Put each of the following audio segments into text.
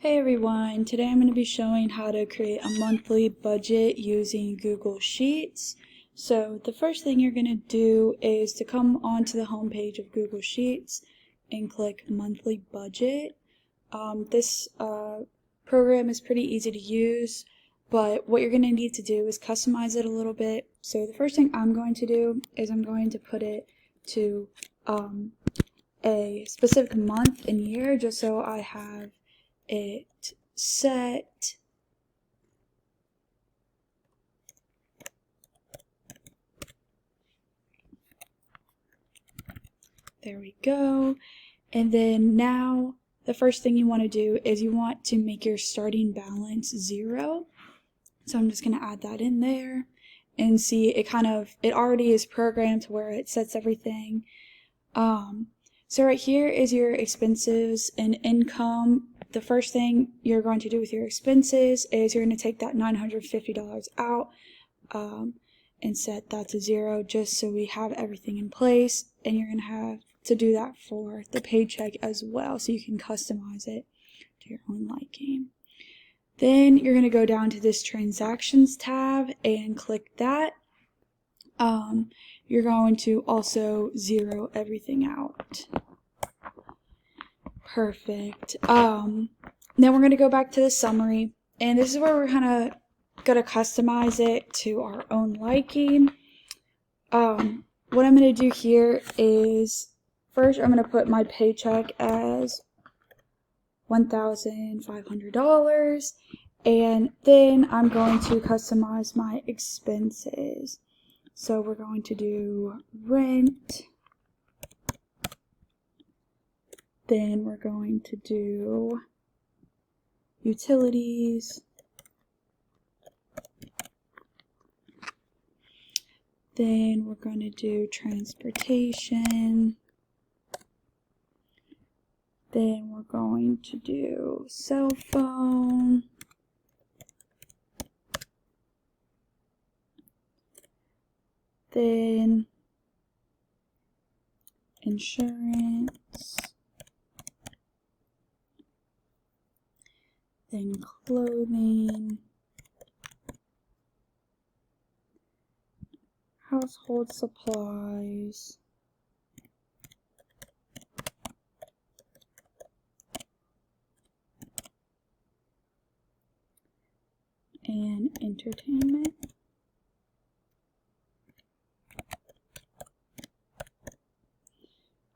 Hey everyone, today I'm going to be showing how to create a monthly budget using Google Sheets. So the first thing you're going to do is to come onto the home page of Google Sheets and click monthly budget. This program is pretty easy to use, but what you're going to need to do is customize it a little bit. So the first thing I'm going to do is I'm going to put it to a specific month and year just so I have it set. There we go. And then now the first thing you want to do is you want to make your starting balance 0. So I'm just going to add that in there and see it already is programmed to where it sets everything. So right here is your expenses and income. The first thing you're going to do with your expenses is you're going to take that $950 out and set that to 0 just so we have everything in place, and you're going to have to do that for the paycheck as well so you can customize it to your own liking. Then you're going to go down to this transactions tab and click that. You're going to also 0 everything out. Perfect. Then we're going to go back to the summary, and this is where we're going to customize it to our own liking. What I'm going to do here is first I'm going to put my paycheck as $1,500, and then I'm going to customize my expenses. So we're going to do rent. Then we're going to do utilities. Then we're going to do transportation. Then we're going to do cell phone. Then insurance. Then clothing, household supplies, and entertainment.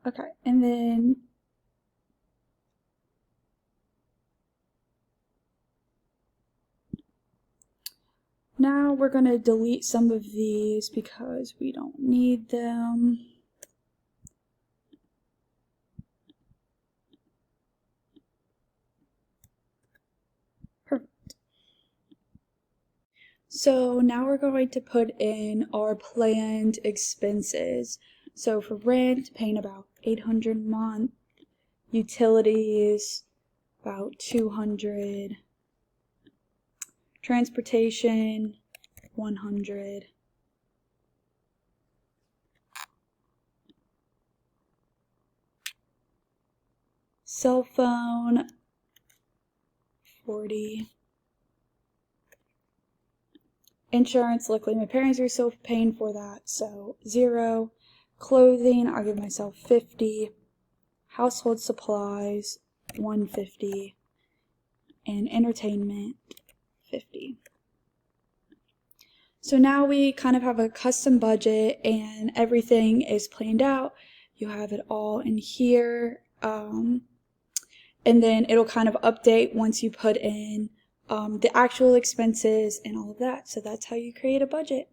Okay, and then now we're going to delete some of these because we don't need them. Perfect. So now we're going to put in our planned expenses. So for rent, paying about $800 a month, utilities, about $200, transportation, $100, cell phone, $40, insurance, luckily my parents are still paying for that, so 0, clothing, I'll give myself $50, household supplies, $150, and entertainment, $50. So now we kind of have a custom budget and everything is planned out. You have it all in here, and then it'll kind of update once you put in the actual expenses and all of that. So that's how you create a budget.